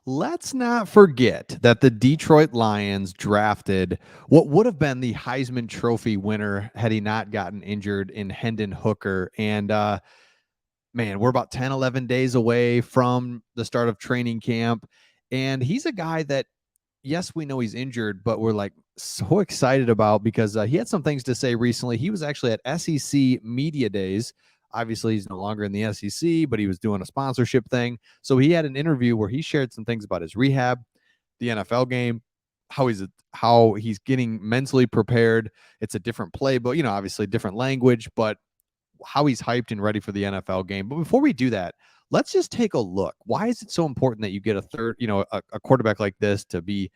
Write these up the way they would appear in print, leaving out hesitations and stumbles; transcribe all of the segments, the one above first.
Let's not forget that the Detroit Lions drafted what would have been the Heisman Trophy winner had he not gotten injured in Hendon Hooker. And man, we're about 10, 11 days away from the start of training camp. And he's a guy that, yes, we know he's injured, but we're like so excited about because he had some things to say recently. He was actually at SEC Media Days. Obviously, he's no longer in the SEC, but he was doing a sponsorship thing. So he had an interview where he shared some things about his rehab, the NFL game, how he's getting mentally prepared. It's a different play, but obviously different language, but how he's hyped and ready for the NFL game. But before we do that, let's just take a look. Why is it so important that you get a third, a quarterback like this to be?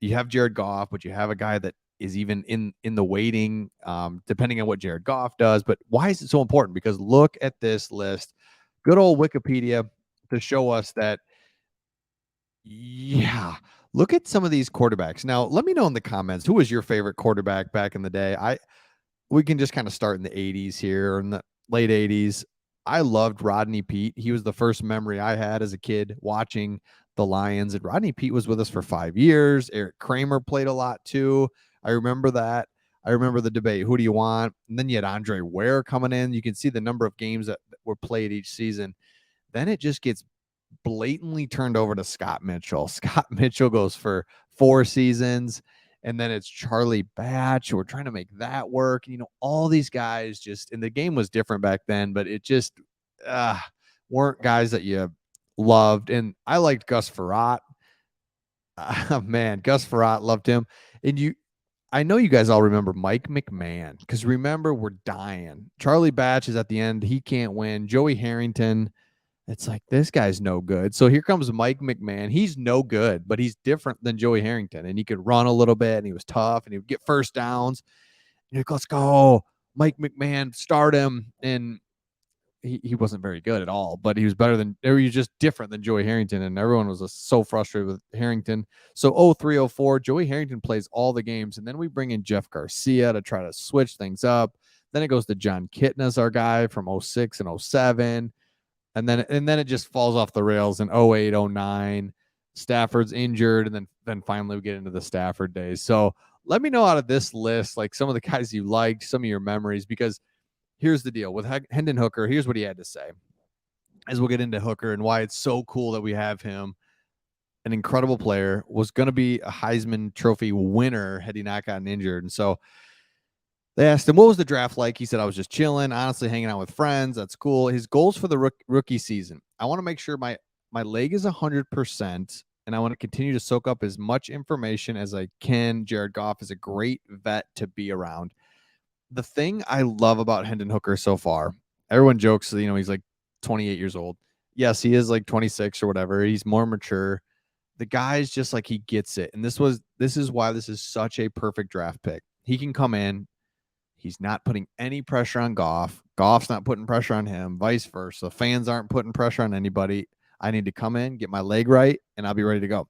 You have Jared Goff, but you have a guy that is even in the waiting, depending on what Jared Goff does. But why is it so important? Because look at this list, good old Wikipedia, to show us that. Yeah, look at some of these quarterbacks. Now, let me know in the comments who was your favorite quarterback back in the day. We can just kind of start in the 80s here, or in the late 80s. I loved Rodney Peete. He was the first memory I had as a kid watching the Lions. And Rodney Peete was with us for 5 years. Eric Kramer played a lot too. I remember that. I remember the debate, who do you want? And then you had Andre Ware coming in. You can see the number of games that were played each season. Then it just gets blatantly turned over to Scott Mitchell. Scott Mitchell goes for 4 seasons. And then it's Charlie Batch. We're trying to make that work. All these guys just, and the game was different back then, but it just weren't guys that you loved. And I liked Gus Frerotte. Man, Gus Frerotte, loved him. And I know you guys all remember Mike McMahon, because remember, we're dying. Charlie Batch is at the end. He can't win. Joey Harrington, it's like, this guy's no good. So here comes Mike McMahon. He's no good, but he's different than Joey Harrington. And he could run a little bit, and he was tough, and he would get first downs. And you're like, let's go. Mike McMahon, start him. And he wasn't very good at all, but he was better than, or he was just different than Joey Harrington. And everyone was so frustrated with Harrington. So 0304, Joey Harrington plays all the games. And then we bring in Jeff Garcia to try to switch things up. Then it goes to John Kitna, our guy from 06 and 07. And then it just falls off the rails in 08, 09. Stafford's injured, and then finally we get into the Stafford days. So let me know out of this list, like, some of the guys you liked, some of your memories, because here's the deal with Hendon Hooker. Here's what he had to say, as we'll get into Hooker and why it's so cool that we have him. An incredible player, was going to be a Heisman Trophy winner had he not gotten injured. And so they asked him, what was the draft like? He said, I was just chilling, honestly, hanging out with friends. That's cool. His goals for the rookie season: I want to make sure my leg is 100%, and I want to continue to soak up as much information as I can. Jared Goff is a great vet to be around. The thing I love about Hendon Hooker so far, everyone jokes, he's like 28 years old. Yes, he is like 26 or whatever. He's more mature. The guy's just like, he gets it. And this is why this is such a perfect draft pick. He can come in. He's not putting any pressure on Goff. Goff's not putting pressure on him, vice versa. Fans aren't putting pressure on anybody. I need to come in, get my leg right, and I'll be ready to go.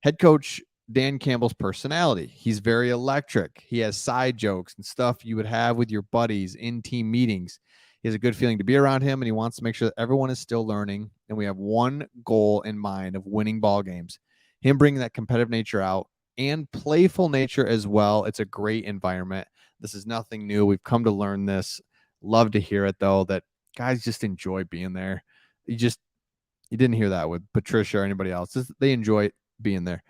Head coach Dan Campbell's personality: he's very electric. He has side jokes and stuff you would have with your buddies in team meetings. He has a good feeling to be around him, and he wants to make sure that everyone is still learning, and we have one goal in mind of winning ball games. Him bringing that competitive nature out and playful nature as well. It's a great environment. This is nothing new. We've come to learn this. Love to hear it, though, that guys just enjoy being there. You didn't hear that with Patricia or anybody else. They enjoy being there.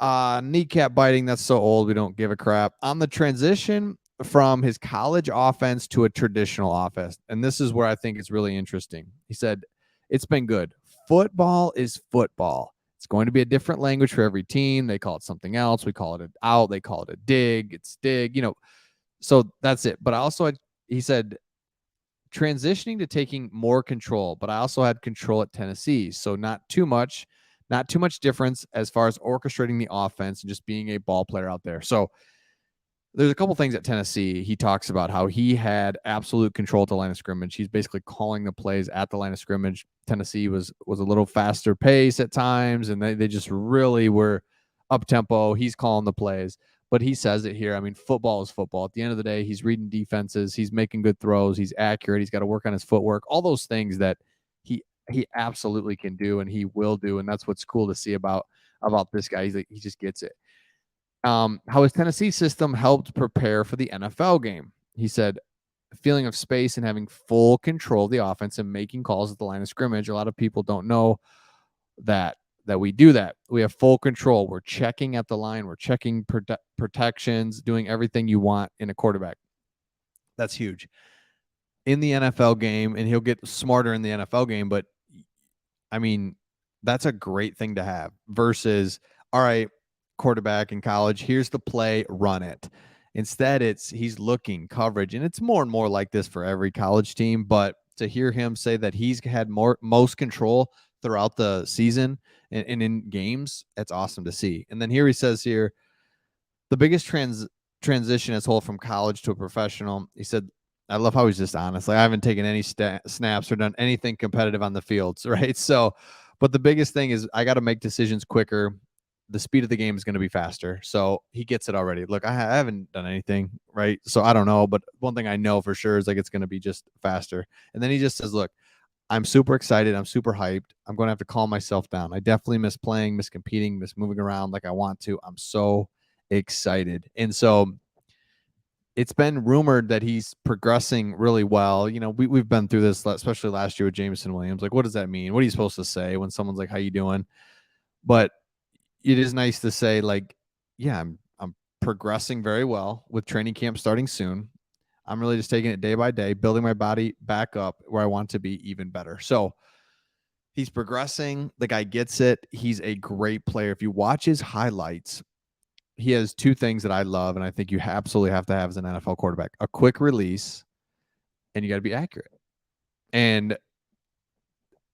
Kneecap biting, that's so old, we don't give a crap. On the transition from his college offense to a traditional offense, and this is where I think it's really interesting. He said, it's been good. Football is football. It's going to be a different language for every team. They call it something else. We call it an out. They call it a dig. It's dig, so that's it. But he said, transitioning to taking more control, but I also had control at Tennessee. So not too much difference as far as orchestrating the offense and just being a ball player out there. So there's a couple things at Tennessee. He talks about how he had absolute control at the line of scrimmage. He's basically calling the plays at the line of scrimmage. Tennessee was a little faster pace at times, and they just really were up tempo. He's calling the plays, but he says it here. I mean, football is football. At the end of the day, he's reading defenses. He's making good throws. He's accurate. He's got to work on his footwork. All those things that he he absolutely can do, and he will do, and that's what's cool to see about this guy. He's like, he just gets it. How his Tennessee system helped prepare for the NFL game. He said, feeling of space and having full control of the offense and making calls at the line of scrimmage. A lot of people don't know that we do that. We have full control. We're checking at the line. We're checking protections, doing everything you want in a quarterback. That's huge in the NFL game, and he'll get smarter in the NFL game. But I mean, that's a great thing to have versus, all right, quarterback in college, here's the play, run it. Instead, he's looking coverage, and it's more and more like this for every college team. But to hear him say that he's had most control throughout the season and in games, that's awesome to see. And then here he says here, the biggest transition as whole from college to a professional. He said, I love how he's just honest. Like, I haven't taken any snaps or done anything competitive on the fields, right? So, but the biggest thing is I got to make decisions quicker. The speed of the game is going to be faster. So he gets it already. Look, I haven't done anything, right? So I don't know, but one thing I know for sure is like it's going to be just faster. And then he just says, look, I'm super excited. I'm super hyped. I'm going to have to calm myself down. I definitely miss playing, miss competing, miss moving around like I want to. I'm so excited. And so it's been rumored that he's progressing really well. You know, we've been through this, especially last year with Jameson Williams. Like, what does that mean? What are you supposed to say when someone's like, how you doing? But it is nice to say, like, yeah, I'm progressing very well with training camp starting soon. I'm really just taking it day by day, building my body back up where I want to be even better. So he's progressing. The guy gets it. He's a great player. If you watch his highlights, he has two things that I love, and I think you absolutely have to have as an NFL quarterback: a quick release, and you got to be accurate. And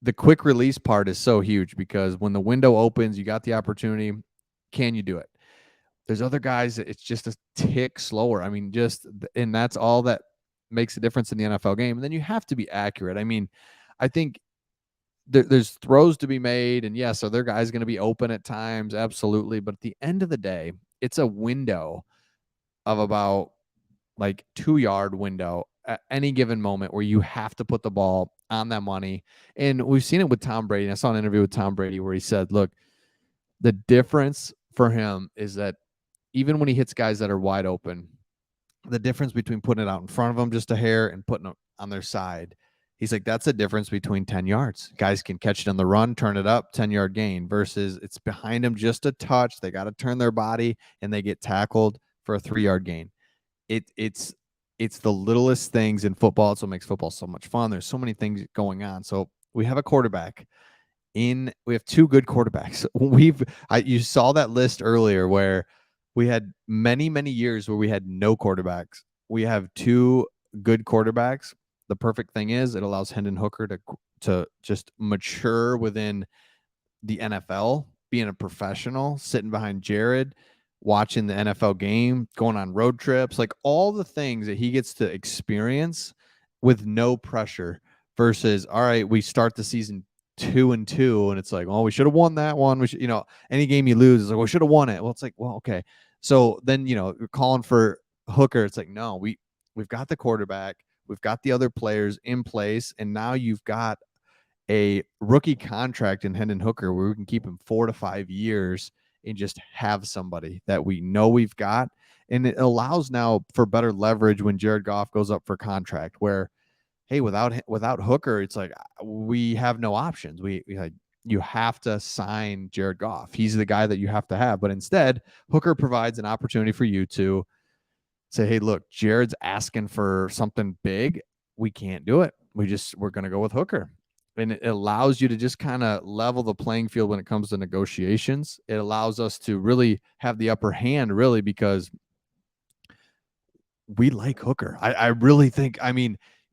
the quick release part is so huge because when the window opens, you got the opportunity. Can you do it? There's other guys that it's just a tick slower. I mean, and that's all that makes a difference in the NFL game. And then you have to be accurate. I mean, I think there's throws to be made, and yes, are there guys going to be open at times? Absolutely. But at the end of the day, it's a window of about like 2-yard window at any given moment where you have to put the ball on that money. And we've seen it with Tom Brady. I saw an interview with Tom Brady where he said, look, the difference for him is that even when he hits guys that are wide open, the difference between putting it out in front of them just a hair and putting it on their side, he's like, that's the difference between 10 yards. Guys can catch it on the run, turn it up, 10-yard gain, versus it's behind them just a touch. They got to turn their body and they get tackled for a 3-yard gain. It's the littlest things in football. It's what makes football so much fun. There's so many things going on. So we have a quarterback we have two good quarterbacks. You saw that list earlier where we had many years where we had no quarterbacks. We have two good quarterbacks. The perfect thing is it allows Hendon Hooker to just mature within the NFL, being a professional, sitting behind Jared, watching the NFL game, going on road trips, like all the things that he gets to experience with no pressure versus, all right, we start the season 2-2 and it's like, oh, we should have won that one. We should, any game you lose is like, we should have won it. Well, it's like, well, okay. So then, you're calling for Hooker. It's like, no, we've got the quarterback, we've got the other players in place, and now you've got a rookie contract in Hendon Hooker where we can keep him 4 to 5 years and just have somebody that we know we've got. And it allows now for better leverage when Jared Goff goes up for contract where, hey, without Hooker, it's like we have no options. You have to sign Jared Goff. He's the guy that you have to have. But instead, Hooker provides an opportunity for you to say, hey, look, Jared's asking for something big. We can't do it. We're going to go with Hooker. And it allows you to just kind of level the playing field when it comes to negotiations. It allows us to really have the upper hand, really, because we like Hooker. I really think,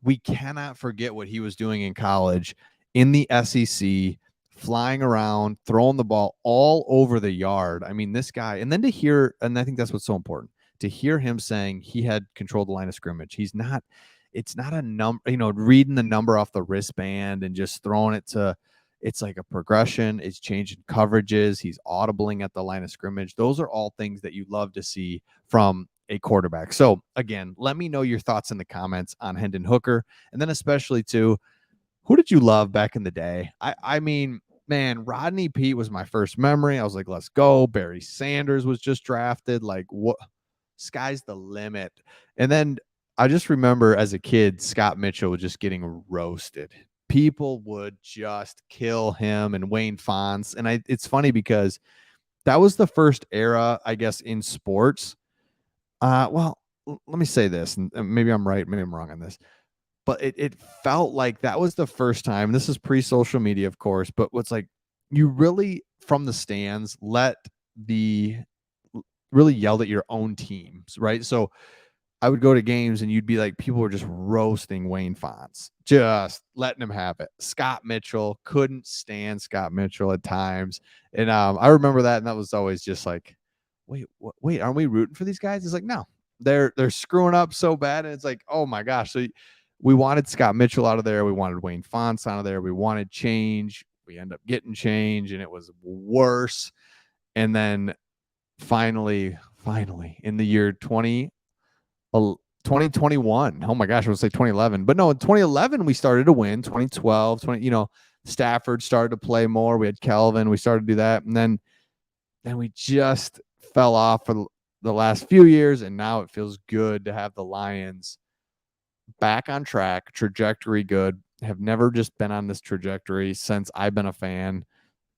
we cannot forget what he was doing in college in the SEC, flying around, throwing the ball all over the yard. I mean, this guy, and then to hear, and I think that's what's so important, to hear him saying he had controlled the line of scrimmage. It's not a number, reading the number off the wristband and just throwing it it's like a progression. It's changing coverages. He's audibling at the line of scrimmage. Those are all things that you love to see from a quarterback. So again, let me know your thoughts in the comments on Hendon Hooker. And then especially too, Who did you love back in the day? I mean, man, Rodney Pete was my first memory. I was like, let's go. Barry Sanders was just drafted. Like, what? Sky's the limit. And then I just remember as a kid, Scott Mitchell was just getting roasted. People would just kill him and Wayne Fonts. And it's funny because that was the first era, I guess, in sports. Well, let me say this, and maybe I'm right, maybe I'm wrong on this, but it felt like that was the first time. This is pre-social media, of course, but what's like you really from the stands let the really yelled at your own teams, right? So I would go to games and you'd be like, people were just roasting Wayne Fonts, just letting him have it. Scott Mitchell couldn't stand Scott Mitchell at times. And I remember that. And that was always just like, wait, aren't we rooting for these guys? It's like, no, they're screwing up so bad. And it's like, oh my gosh. So we wanted Scott Mitchell out of there. We wanted Wayne Fonts out of there. We wanted change. We end up getting change and it was worse. And then finally in the year 2021. Oh my gosh, I would say 2011. But no, in 2011, we started to win. 2012, Stafford started to play more. We had Kelvin. We started to do that. And then we just fell off for the last few years. And now it feels good to have the Lions back on track, trajectory good. Have never just been on this trajectory since I've been a fan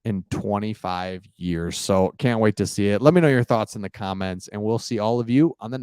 in 25 years. So can't wait to see it. Let me know your thoughts in the comments, and we'll see all of you on the